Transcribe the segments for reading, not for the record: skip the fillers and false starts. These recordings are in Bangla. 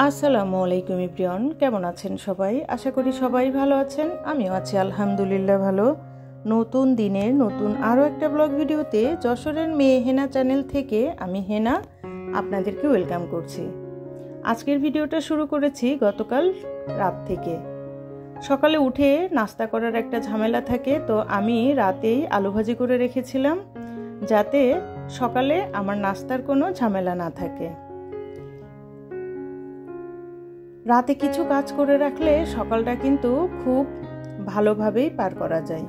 আসসালামু আলাইকুম এভরিওয়ান, কেমন আছেন সবাই? আশা করি সবাই ভালো আছেন। আমিও আছি আলহামদুলিল্লাহ ভালো। নতুন দিনের নতুন আরও একটা ব্লগ ভিডিওতে যশোরের মেয়ে হেনা চ্যানেল থেকে আমি হেনা আপনাদেরকে ওয়েলকাম করছি। আজকের ভিডিওটা শুরু করেছি গতকাল রাত থেকে। সকালে উঠে নাস্তা করার একটা ঝামেলা থাকে, তো আমি রাতেই আলু ভাজি করে রেখেছিলাম যাতে সকালে আমার নাস্তার কোনো ঝামেলা না থাকে। রাতে কিছু কাজ করে রাখলে সকালটা কিন্তু খুব ভালোভাবেই পার করা যায়।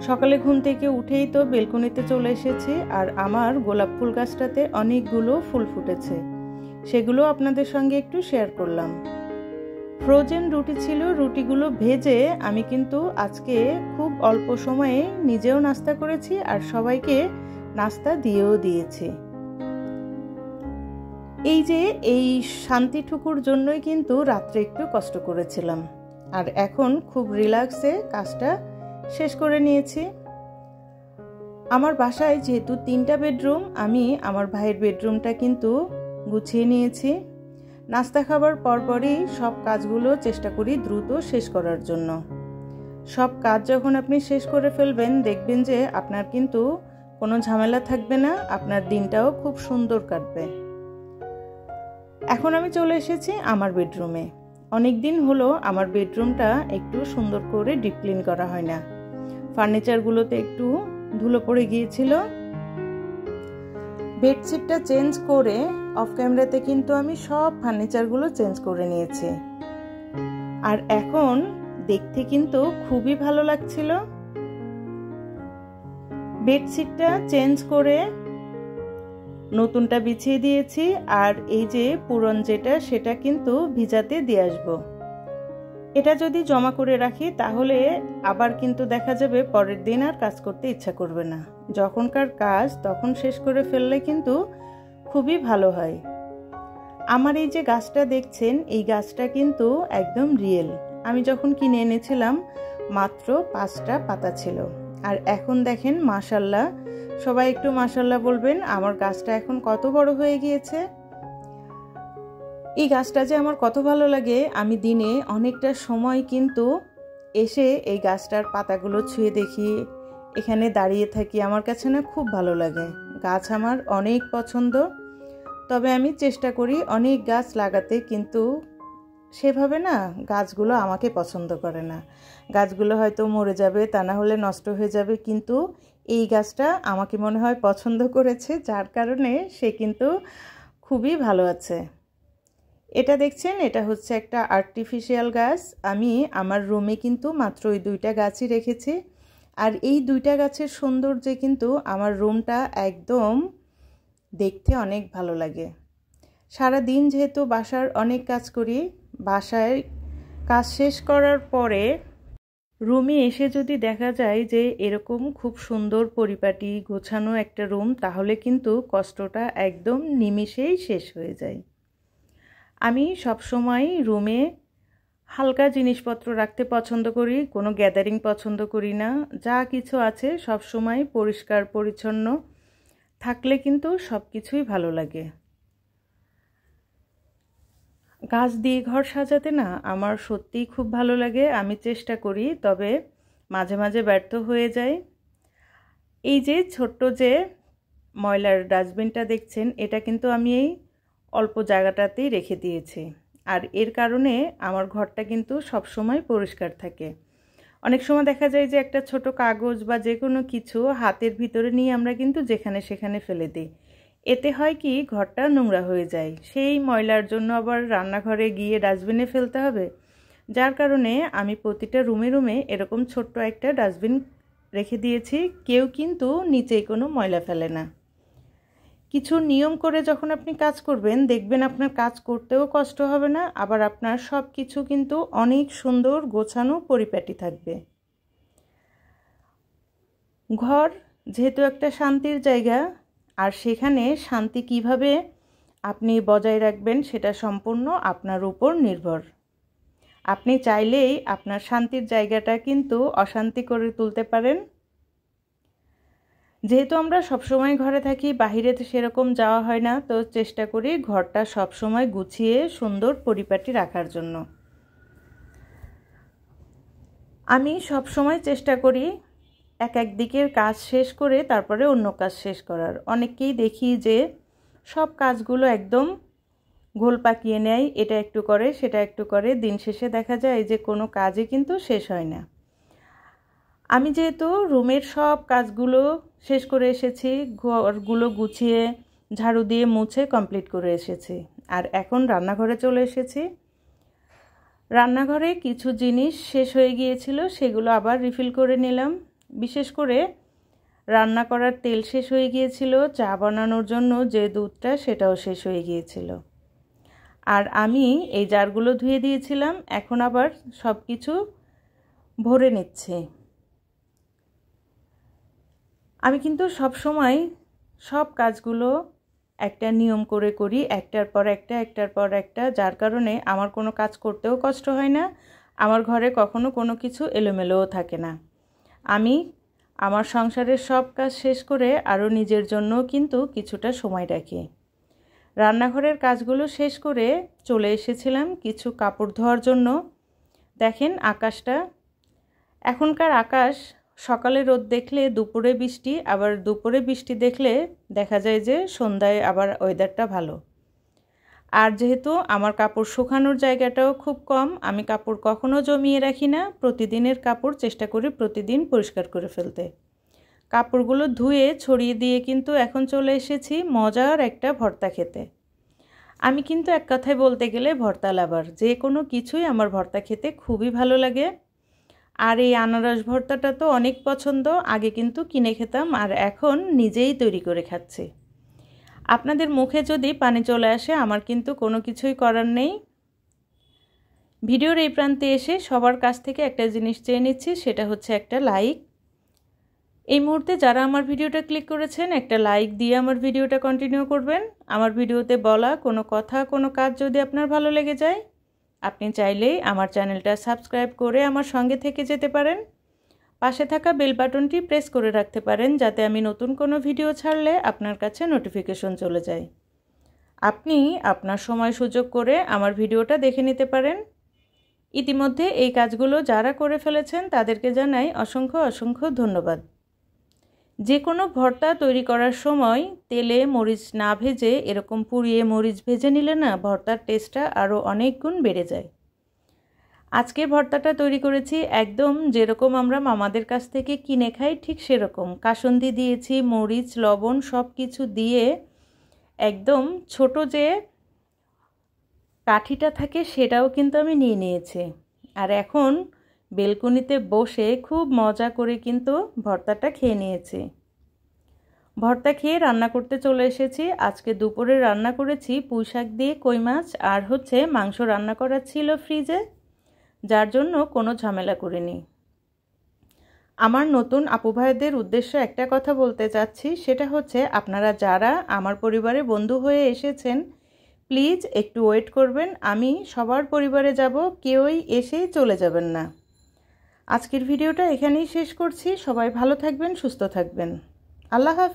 সকালে ঘুম থেকে উঠেই তো বেলকনিতে চলে এসেছি, আর আমার গোলাপ ফুল গাছটাতে অনেকগুলো ফুল ফুটেছে, সেগুলো আপনাদের সঙ্গে একটু শেয়ার করলাম। ফ্রোজেন রুটি ছিল, রুটিগুলো ভেজে আমি কিন্তু আজকে খুব অল্প সময়ে নিজেও নাস্তা করেছি আর সবাইকে নাস্তা দিয়েও দিয়েছি। এই শান্তিটুকুর জন্যই কিন্তু রাত্রে একটু কষ্ট করেছিলাম, আর এখন খুব রিল্যাক্সে কাজটা শেষ করে নিয়েছি। আমার বাসায় যেহেতু 3টা বেডরুম, আমি আমার ভাইয়ের বেডরুমটা কিন্তু গুছিয়ে নিয়েছি। নাস্তা খাবার পরপরই সব কাজগুলো চেষ্টা করি দ্রুত শেষ করার জন্য। সব কাজ যখন আপনি শেষ করে ফেলবেন, দেখবেন যে আপনার কিন্তু কোনো ঝামেলা থাকবে না, আপনার দিনটাও খুব সুন্দর কাটবে। এখন আমি চলে এসেছি আমার বেডরুমে। অনেক দিন হলো আমার বেডরুমটা একটু সুন্দর করে ডিপ ক্লিন করা হয় না। ফার্নিচারগুলোতে একটু ধুলো পড়ে গিয়েছিল। বেডশিটটা চেঞ্জ করে অফ ক্যামেরাতে কিন্তু আমি সব ফার্নিচারগুলো চেঞ্জ করে নিয়েছি, আর এখন দেখতে কিন্তু খুবই ভালো লাগছিল। বেডশিটটা চেঞ্জ করে নতুনটা বিছিয়ে দিয়েছি, আর এই যে পুরন যেটা সেটা কিন্তু ভিজাতে দিয়ে আসবো। এটা যদি জমা করে রাখি তাহলে আবার কিন্তু দেখা যাবে পরের দিন আর কাজ করতে ইচ্ছা করবে না। যখনকার কাজ তখন শেষ করে ফেললে কিন্তু খুবই ভালো হয়। আমার এই যে গাছটা দেখছেন, এই গাছটা কিন্তু একদম রিয়েল। আমি যখন কিনে এনেছিলাম মাত্র 5টা পাতা ছিল, আর এখন দেখেন মাশাআল্লাহ, সবাই একটু মাশাআল্লাহ বলবেন, আমার গাছটা এখন কত বড় হয়ে গিয়েছে। এই গাছটা যে আমার কত ভালো লাগে, আমি দিনে অনেকটা সময় কিন্তু এসে এই গাছটার পাতাগুলো ছুঁয়ে দেখি, এখানে দাঁড়িয়ে থাকি। আমার কাছে না খুব ভালো লাগে, গাছ আমার অনেক পছন্দ। তবে আমি চেষ্টা করি অনেক গাছ লাগাতে, কিন্তু সেভাবে না গাছগুলো আমাকে পছন্দ করে না। গাছগুলো হয়তো মরে যাবে, তা না হলে নষ্ট হয়ে যাবে, কিন্তু এই গাছটা আমাকে মনে হয় পছন্দ করেছে, যার কারণে সে কিন্তু খুবই ভালো আছে। এটা দেখছেন, এটা হচ্ছে একটা আর্টিফিশিয়াল গাছ। আমি আমার রুমে কিন্তু মাত্র ওই 2টা গাছই রেখেছি, আর এই 2টা গাছের সৌন্দর্যে কিন্তু আমার রুমটা একদম দেখতে অনেক ভালো লাগে। সারা দিন যেহেতু বাসার অনেক কাজ করি, বাসায় কাজ শেষ করার পরে রুমে এসে যদি দেখা যায় যে এরকম খুব সুন্দর পরিপাটি গোছানো একটা রুম, তাহলে কিন্তু কষ্টটা একদম নিমিষেই শেষ হয়ে যায়। আমি সবসময় রুমে হালকা জিনিসপত্র রাখতে পছন্দ করি, কোনো গ্যাদারিং পছন্দ করি না। যা কিছু আছে সবসময় পরিষ্কার পরিচ্ছন্ন থাকলে কিন্তু সব কিছুই ভালো লাগে। গাছ দিয়ে ঘর সাজাতে না আমার সত্যিই খুব ভালো লাগে। আমি চেষ্টা করি, তবে মাঝে মাঝে ব্যর্থ হয়ে যায়। এই যে ছোট্ট যে ময়লার ডাস্টবিনটা দেখছেন, এটা কিন্তু আমি এই অল্প জায়গাটাতেই রেখে দিয়েছি, আর এর কারণে আমার ঘরটা কিন্তু সব সময় পরিষ্কার থাকে। অনেক সময় দেখা যায় যে একটা ছোট কাগজ বা যে কোনো কিছু হাতের ভিতরে নিয়ে আমরা কিন্তু যেখানে সেখানে ফেলে দিই। এতে হয় কি, ঘরটা নোংরা হয়ে যায়। সেই ময়লার জন্য আবার রান্নাঘরে গিয়ে ডাস্টবিনে ফেলতে হবে, যার কারণে আমি প্রতিটা রুমে রুমে এরকম ছোট্ট একটা ডাস্টবিন রেখে দিয়েছি। কেউ কিন্তু নিচেই কোনো ময়লা ফেলে না। কিছু নিয়ম করে যখন আপনি কাজ করবেন, দেখবেন আপনার কাজ করতেও কষ্ট হবে না, আবার আপনার সব কিছু কিন্তু অনেক সুন্দর গোছানো পরিপাটি থাকবে। ঘর যেহেতু একটা শান্তির জায়গা, আর সেখানে শান্তি কিভাবে আপনি বজায় রাখবেন সেটা সম্পূর্ণ আপনার উপর নির্ভর। আপনি চাইলেই আপনার শান্তির জায়গাটা কিন্তু অশান্তি করে তুলতে পারেন। যেহেতু আমরা সবসময় ঘরে থাকি, বাহিরে তো সেরকম যাওয়া হয় না, তো চেষ্টা করি ঘরটা সবসময় গুছিয়ে সুন্দর পরিপাটি রাখার জন্য। আমি সবসময় চেষ্টা করি এক দিকের কাজ শেষ করে তারপরে অন্য কাজ শেষ করার। অনেককেই দেখি যে সব কাজগুলো একদম গোল পাকিয়ে নেয়, এটা একটু করে সেটা একটু করে, দিন শেষে দেখা যায় যে কোনো কাজই কিন্তু শেষ হয় না। আমি যেহেতু রুমের সব কাজগুলো শেষ করে এসেছি, ঘরগুলো গুছিয়ে ঝাড়ু দিয়ে মুছে কমপ্লিট করে এসেছি, আর এখন রান্নাঘরে চলে এসেছি। রান্নাঘরে কিছু জিনিস শেষ হয়ে গিয়েছিল, সেগুলো আবার রিফিল করে নিলাম। বিশেষ করে রান্না করার তেল শেষ হয়ে গিয়েছিল, চা বানানোর জন্য যে দুধটা সেটাও শেষ হয়ে গিয়েছিল। আর আমি এই জারগুলো ধুয়ে দিয়েছিলাম, এখন আবার সব কিছু ভরে নিচ্ছি। আমি কিন্তু সব সময় সব কাজগুলো একটা নিয়ম করে করি, একটার পর একটা, যার কারণে আমার কোনো কাজ করতেও কষ্ট হয় না, আমার ঘরে কখনো কোনো কিছু এলোমেলোও থাকে না। আমি আমার সংসারের সব কাজ শেষ করে আরও নিজের জন্য কিন্তু কিছুটা সময় রাখি। রান্নাঘরের কাজগুলো শেষ করে চলে এসেছিলাম কিছু কাপড় ধোয়ার জন্য। দেখেন আকাশটা, এখনকার আকাশ সকালে রোদ দেখলে দুপুরে বৃষ্টি, আবার দুপুরে বৃষ্টি দেখলে দেখা যায় যে সন্ধ্যায় আবার ওয়েদারটা ভালো। আর যেহেতু আমার কাপড় শুকানোর জায়গাটাও খুব কম, আমি কাপড় কখনো জমিয়ে রাখি না, প্রতিদিনের কাপড় চেষ্টা করি প্রতিদিন পরিষ্কার করে ফেলতে। কাপড়গুলো ধুয়ে ছড়িয়ে দিয়ে কিন্তু এখন চলে এসেছি মজার একটা ভর্তা খেতে। আমি কিন্তু এক কথায় বলতে গেলে ভর্তা লাভার, যে কোনো কিছুই আমার ভর্তা খেতে খুবই ভালো লাগে। আর এই আনারস ভর্তাটা তো অনেক পছন্দ, আগে কিন্তু কিনে খেতাম, আর এখন নিজেই তৈরি করে খাচ্ছি। আপনাদের মুখে যদি পানি চলে আসে, আমার কিন্তু কোনো কিছুই করার নেই। ভিডিওর এই প্রান্তে এসে সবার কাছ থেকে একটা জিনিস চেয়ে নিচ্ছি, সেটা হচ্ছে একটা লাইক। এই মুহূর্তে যারা আমার ভিডিওটা ক্লিক করেছেন, একটা লাইক দিয়ে আমার ভিডিওটা কন্টিনিউ করবেন। আমার ভিডিওতে বলা কোনো কথা, কোনো কাজ যদি আপনার ভালো লেগে যায়, আপনি চাইলেই আমার চ্যানেলটা সাবস্ক্রাইব করে আমার সঙ্গে থেকে যেতে পারেন। পাশে থাকা বেল বাটনটি প্রেস করে রাখতে পারেন, যাতে আমি নতুন কোনো ভিডিও ছাড়লে আপনার কাছে নোটিফিকেশন চলে যায়। আপনি আপনার সময় সুযোগ করে আমার ভিডিওটা দেখে নিতে পারেন। ইতিমধ্যে এই কাজগুলো যারা করে ফেলেছেন তাদেরকে জানাই অসংখ্য অসংখ্য ধন্যবাদ। যে কোনো ভর্তা তৈরি করার সময় তেলে মরিচ না ভেজে এরকম পুড়িয়ে মরিচ ভেজে নিলে না ভর্তার টেস্টটা আরও অনেক গুণ বেড়ে যায়। আজকের ভর্তাটা তৈরি করেছি একদম যেরকম আমরা মামাদের কাছ থেকে কিনে খাই ঠিক সেরকম। কাসুন্দি দিয়েছি, মরিচ, লবণ সব কিছু দিয়ে একদম ছোট যে কাঠিটা থাকে সেটাও কিন্তু আমি নিয়ে নিয়েছি। আর এখন বেলকনিতে বসে খুব মজা করে কিন্তু ভর্তাটা খেয়ে নিয়েছি। ভর্তা খেয়ে রান্না করতে চলে এসেছি। আজকে দুপুরে রান্না করেছি পুঁই শাক দিয়ে কই মাছ, আর হচ্ছে মাংস রান্না করা ছিল ফ্রিজে, যার জন্য কোনো ঝামেলা করিনি। আমার নতুন আপু ভাইদের উদ্দেশ্যে একটা কথা বলতে চাচ্ছি, সেটা হচ্ছে আপনারা যারা আমার পরিবারে বন্ধু হয়ে এসেছেন, প্লিজ একটু ওয়েট করবেন। আমি সবার পরিবারে যাব, কেউই এসেই চলে যাবেন না। আজকের ভিডিওটা এখানেই শেষ করছি। সবাই ভালো থাকবেন, সুস্থ থাকবেন। আল্লাহ হাফেজ।